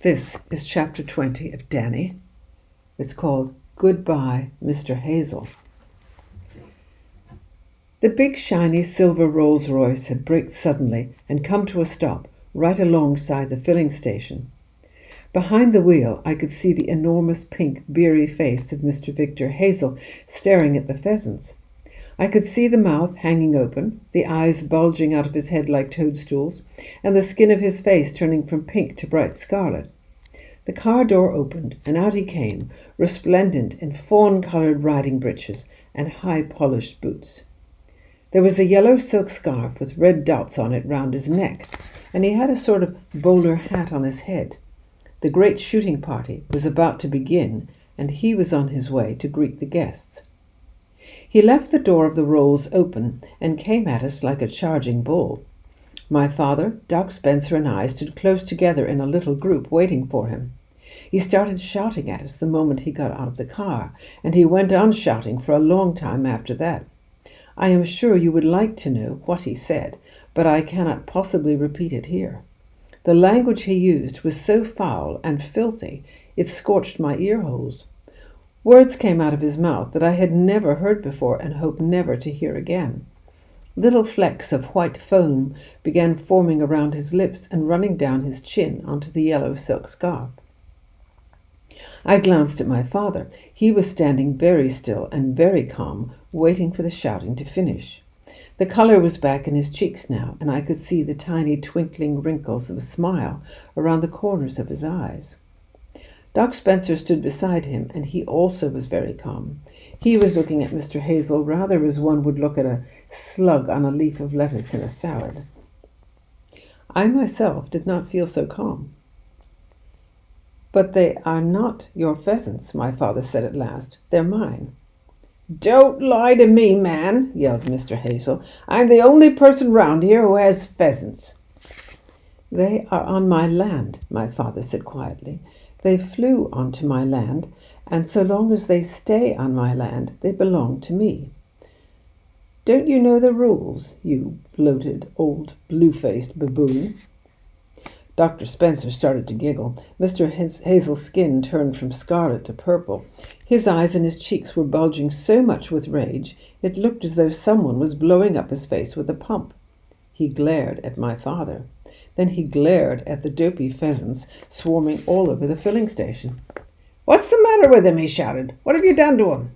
This is chapter 20 of Danny. It's called Goodbye, Mr. Hazel. The big shiny silver Rolls-Royce had braked suddenly and come to a stop right alongside the filling station. Behind the wheel I could see the enormous pink beery face of Mr. Victor Hazel staring at the pheasants. I could see the mouth hanging open, the eyes bulging out of his head like toadstools, and the skin of his face turning from pink to bright scarlet. The car door opened, and out he came, resplendent in fawn-coloured riding breeches and high-polished boots. There was a yellow silk scarf with red dots on it round his neck, and he had a sort of bowler hat on his head. The great shooting party was about to begin, and he was on his way to greet the guests. He left the door of the Rolls open and came at us like a charging bull. My father, Doc Spencer, and I stood close together in a little group waiting for him. He started shouting at us the moment he got out of the car, and he went on shouting for a long time after that. I am sure you would like to know what he said, but I cannot possibly repeat it here. The language he used was so foul and filthy it scorched my ear holes. Words came out of his mouth that I had never heard before and hope never to hear again. Little flecks of white foam began forming around his lips and running down his chin onto the yellow silk scarf. I glanced at my father. He was standing very still and very calm, waiting for the shouting to finish. The colour was back in his cheeks now, and I could see the tiny twinkling wrinkles of a smile around the corners of his eyes. Doc Spencer stood beside him, and he also was very calm. He was looking at Mr. Hazel rather as one would look at a slug on a leaf of lettuce in a salad. I myself did not feel so calm. "But they are not your pheasants," my father said at last. "They're mine." "Don't lie to me, man," yelled Mr. Hazel. "I'm the only person round here who has pheasants." "They are on my land," my father said quietly. "They flew onto my land, and so long as they stay on my land, they belong to me. Don't you know the rules, you bloated old blue-faced baboon?" Dr. Spencer started to giggle. Mr. Hazel's skin turned from scarlet to purple. His eyes and his cheeks were bulging so much with rage, it looked as though someone was blowing up his face with a pump. He glared at my father. Then he glared at the dopey pheasants swarming all over the filling station. "What's the matter with him?" he shouted. "What have you done to him?"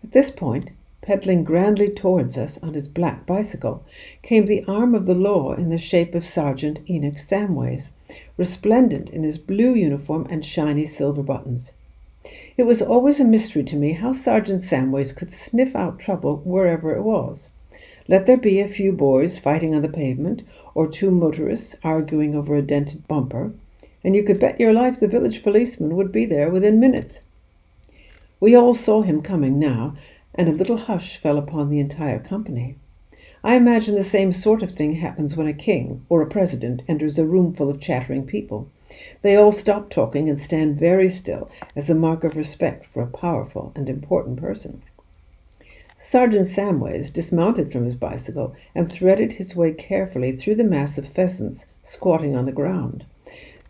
At this point, pedaling grandly towards us on his black bicycle, came the arm of the law in the shape of Sergeant Enoch Samways, resplendent in his blue uniform and shiny silver buttons. It was always a mystery to me how Sergeant Samways could sniff out trouble wherever it was. Let there be a few boys fighting on the pavement, or two motorists arguing over a dented bumper, and you could bet your life the village policeman would be there within minutes. We all saw him coming now, and a little hush fell upon the entire company. I imagine the same sort of thing happens when a king or a president enters a room full of chattering people. They all stop talking and stand very still as a mark of respect for a powerful and important person. Sergeant Samways dismounted from his bicycle and threaded his way carefully through the mass of pheasants squatting on the ground.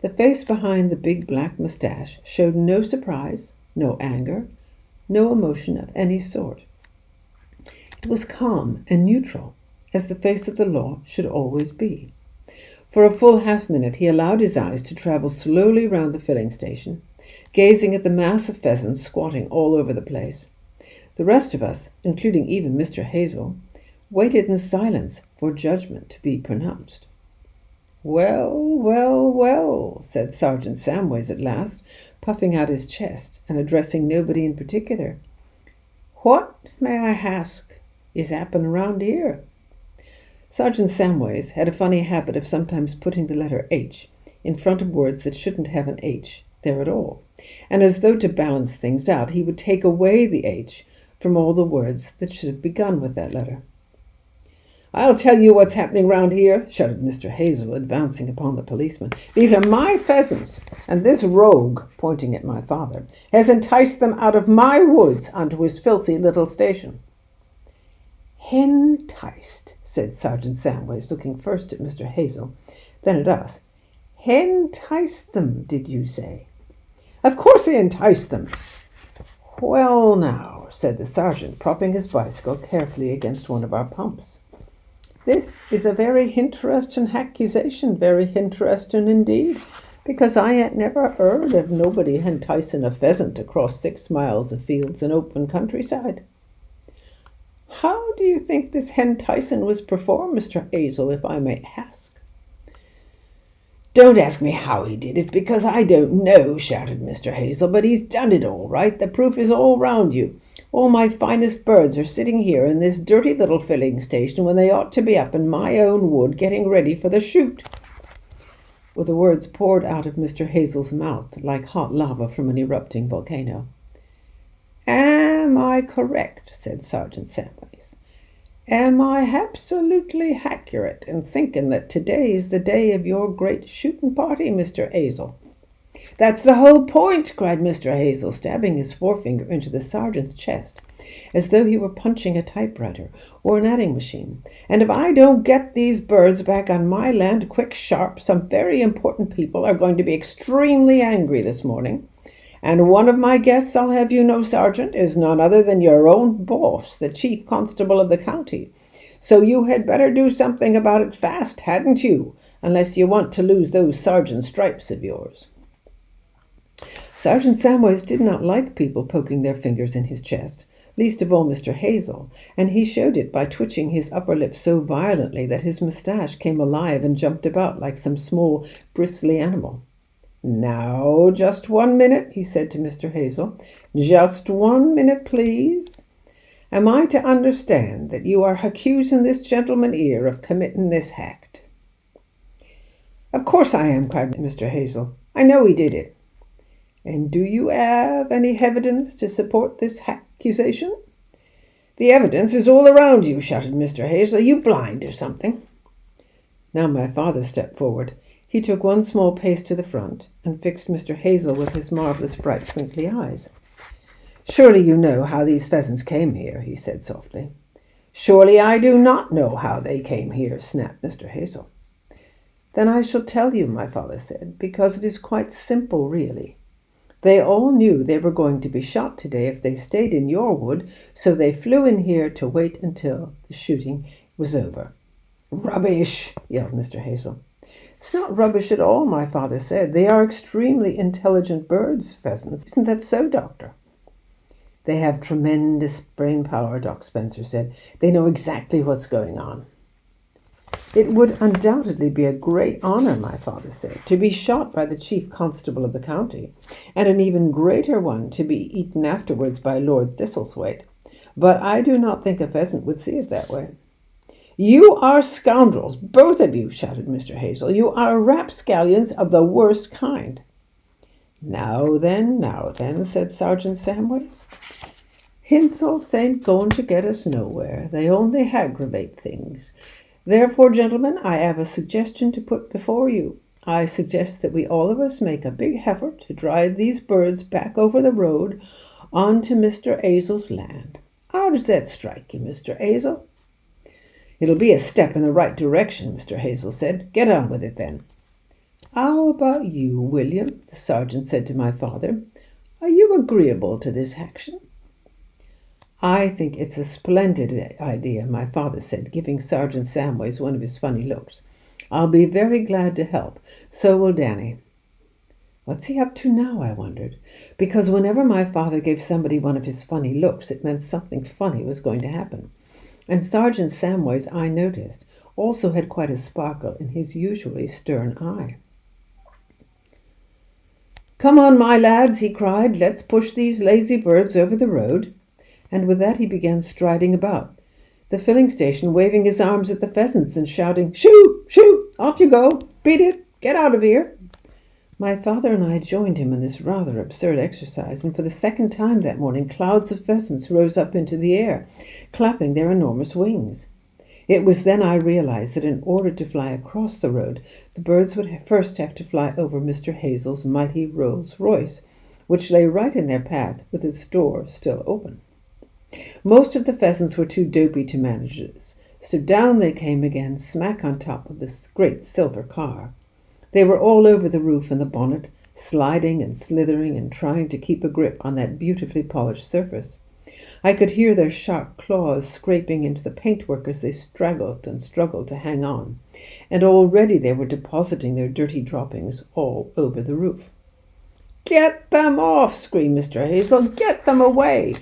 The face behind the big black mustache showed no surprise, no anger, no emotion of any sort. It was calm and neutral, as the face of the law should always be. For a full half-minute he allowed his eyes to travel slowly round the filling station, gazing at the mass of pheasants squatting all over the place. The rest of us, including even Mr. Hazel, waited in silence for judgment to be pronounced. "Well, well, well," said Sergeant Samways at last, puffing out his chest and addressing nobody in particular. "What, may I ask, is happening round here?" Sergeant Samways had a funny habit of sometimes putting the letter H in front of words that shouldn't have an H there at all, and as though to balance things out, he would take away the H from all the words that should have begun with that letter. "I'll tell you what's happening round here," shouted Mr. Hazel, advancing upon the policeman. "These are my pheasants, and this rogue," pointing at my father, "has enticed them out of my woods onto his filthy little station." "Henticed," said Sergeant Samways, looking first at Mr. Hazel, then at us. Enticed them, did you say? Of course they enticed them. Well now, said the sergeant, propping his bicycle carefully against one of our pumps. This is a very interesting accusation, very interesting indeed, because I ain't never heard of nobody enticing a pheasant across 6 miles of fields and open countryside. How do you think this enticing was performed, Mr. Hazel, if I may ask? Don't ask me how he did it, because I don't know, shouted Mr. Hazel, but he's done it all right. The proof is all round you. All my finest birds are sitting here in this dirty little filling station when they ought to be up in my own wood getting ready for the shoot. Well, the words poured out of Mr. Hazel's mouth like hot lava from an erupting volcano. Am I correct, said Sergeant Samways. Am I absolutely accurate in thinking that today is the day of your great shooting party, Mr. Hazel? That's the whole point, cried Mr. Hazel, stabbing his forefinger into the sergeant's chest, as though he were punching a typewriter or an adding machine. And if I don't get these birds back on my land quick sharp, some very important people are going to be extremely angry this morning. And one of my guests, I'll have you know, Sergeant, is none other than your own boss, the chief constable of the county. So you had better do something about it fast, hadn't you, unless you want to lose those sergeant stripes of yours. Sergeant Samways did not like people poking their fingers in his chest, least of all Mr. Hazel, and he showed it by twitching his upper lip so violently that his moustache came alive and jumped about like some small, bristly animal. Now, just 1 minute, he said to Mr. Hazel. Just 1 minute, please. Am I to understand that you are accusing this gentleman here of committing this act? Of course I am, cried Mr. Hazel. I know he did it. And do you have any evidence to support this accusation? The evidence is all around you, shouted Mr. Hazel. Are you blind or something? Now my father stepped forward. He took one small pace to the front and fixed Mr. Hazel with his marvellous bright twinkly eyes. Surely you know how these pheasants came here, he said softly. Surely I do not know how they came here, snapped Mr. Hazel. Then I shall tell you, my father said, because it is quite simple, really. They all knew they were going to be shot today if they stayed in your wood, so they flew in here to wait until the shooting was over. Rubbish, yelled Mr. Hazel. It's not rubbish at all, my father said. They are extremely intelligent birds, pheasants. Isn't that so, Doctor? They have tremendous brain power, Doc Spencer said. They know exactly what's going on. It would undoubtedly be a great honor, my father said, to be shot by the chief constable of the county, and an even greater one to be eaten afterwards by Lord Thistlethwaite. But I do not think a pheasant would see it that way. You are scoundrels, both of you, shouted Mr. Hazel. You are rapscallions of the worst kind. Now then, said Sergeant Samways. Insults ain't going to get us nowhere. They only aggravate things. Therefore, gentlemen, I have a suggestion to put before you. I suggest that we all of us make a big effort to drive these birds back over the road onto Mr. Hazel's land. How does that strike you, Mr. Hazel? It'll be a step in the right direction, Mr. Hazel said. Get on with it, then. How about you, William? The sergeant said to my father. Are you agreeable to this action? I think it's a splendid idea, my father said, giving Sergeant Samways one of his funny looks. I'll be very glad to help. So will Danny. What's he up to now, I wondered, because whenever my father gave somebody one of his funny looks, it meant something funny was going to happen. And Sergeant Samways, I noticed, also had quite a sparkle in his usually stern eye. Come on, my lads, he cried. Let's push these lazy birds over the road. And with that he began striding about the filling station, waving his arms at the pheasants and shouting, Shoo! Shoo! Off you go! Beat it! Get out of here! My father and I joined him in this rather absurd exercise, and for the second time that morning clouds of pheasants rose up into the air, clapping their enormous wings. It was then I realized that in order to fly across the road, the birds would first have to fly over Mr. Hazel's mighty Rolls-Royce, which lay right in their path with its door still open. Most of the pheasants were too dopey to manage this, so down they came again, smack on top of this great silver car. They were all over the roof and the bonnet, sliding and slithering and trying to keep a grip on that beautifully polished surface. I could hear their sharp claws scraping into the paintwork as they straggled and struggled to hang on, and already they were depositing their dirty droppings all over the roof. "Get them off!" screamed Mr. Hazel. "Get them away!"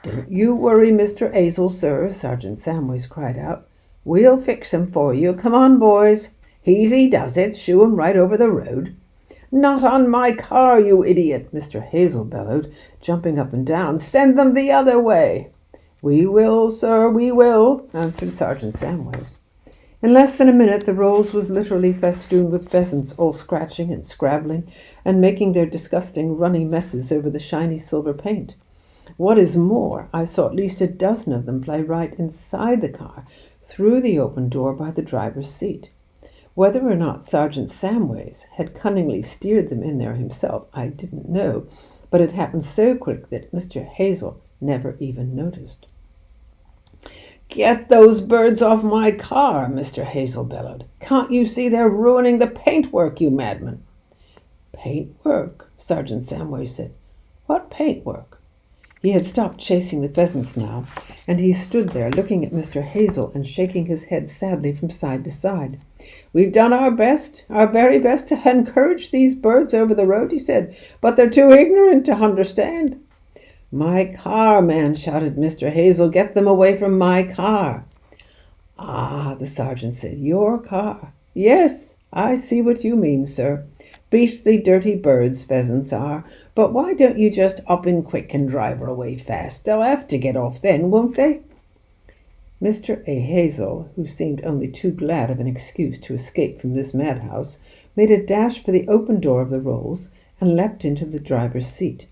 "Don't you worry, Mr. Hazel, sir," Sergeant Samways cried out. "We'll fix him for you. Come on, boys. Easy does it. Shoo him right over the road." "Not on my car, you idiot!" Mr. Hazel bellowed, jumping up and down. "Send them the other way." "We will, sir, we will," answered Sergeant Samways. In less than a minute the Rolls was literally festooned with pheasants, all scratching and scrabbling and making their disgusting runny messes over the shiny silver paint. What is more, I saw at least a dozen of them fly right inside the car, through the open door by the driver's seat. Whether or not Sergeant Samways had cunningly steered them in there himself, I didn't know, but it happened so quick that Mr. Hazel never even noticed. "Get those birds off my car," Mr. Hazel bellowed. "Can't you see they're ruining the paintwork, you madman?" "Paintwork?" Sergeant Samways said. "What paintwork?" He had stopped chasing the pheasants now, and he stood there looking at Mr. Hazel and shaking his head sadly from side to side. "We've done our best, our very best to encourage these birds over the road," he said, "but they're too ignorant to understand." "My car, man," shouted Mr. Hazel. "Get them away from my car." "Ah," the sergeant said, "your car. Yes, I see what you mean, sir. Beastly dirty birds, pheasants are. But why don't you just up in quick and drive her away fast? They'll have to get off then, won't they?" Mr. Hazel, who seemed only too glad of an excuse to escape from this madhouse, made a dash for the open door of the Rolls and leapt into the driver's seat.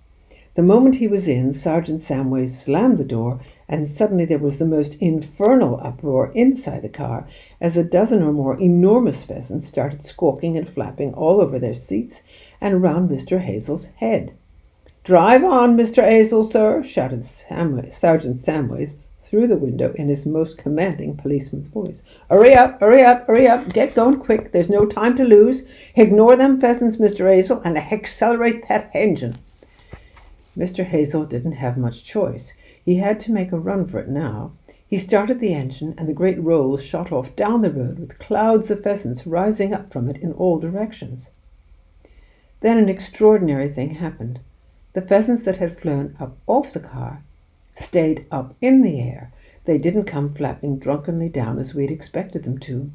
The moment he was in, Sergeant Samways slammed the door, and suddenly there was the most infernal uproar inside the car as a dozen or more enormous pheasants started squawking and flapping all over their seats and round Mr. Hazel's head. "Drive on, Mr. Hazel, sir," shouted Sergeant Samways through the window in his most commanding policeman's voice. "Hurry up, hurry up, hurry up. Get going quick. There's no time to lose. Ignore them pheasants, Mr. Hazel, and accelerate that engine." Mr. Hazel didn't have much choice. He had to make a run for it now. He started the engine, and the great Rolls shot off down the road with clouds of pheasants rising up from it in all directions. Then an extraordinary thing happened. The pheasants that had flown up off the car stayed up in the air. They didn't come flapping drunkenly down as we'd expected them to.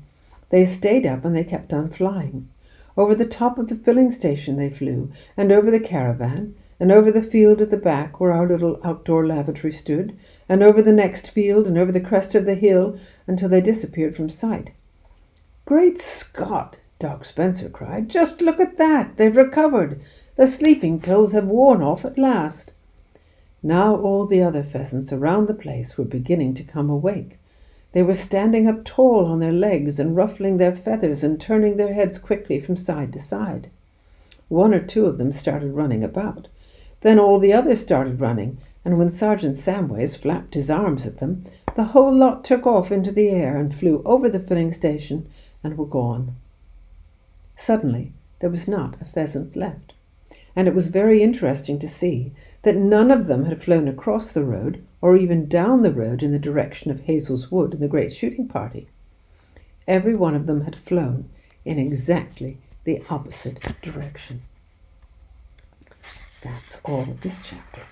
They stayed up and they kept on flying. Over the top of the filling station they flew, and over the caravan, and over the field at the back where our little outdoor lavatory stood, and over the next field, and over the crest of the hill, until they disappeared from sight. "Great Scott!" Doc Spencer cried. "Just look at that! They've recovered! The sleeping pills have worn off at last." Now all the other pheasants around the place were beginning to come awake. They were standing up tall on their legs and ruffling their feathers and turning their heads quickly from side to side. One or two of them started running about. Then all the others started running, and when Sergeant Samways flapped his arms at them, the whole lot took off into the air and flew over the filling station and were gone. Suddenly there was not a pheasant left, and it was very interesting to see that none of them had flown across the road or even down the road in the direction of Hazel's Wood and the great shooting party. Every one of them had flown in exactly the opposite direction. That's all of this chapter.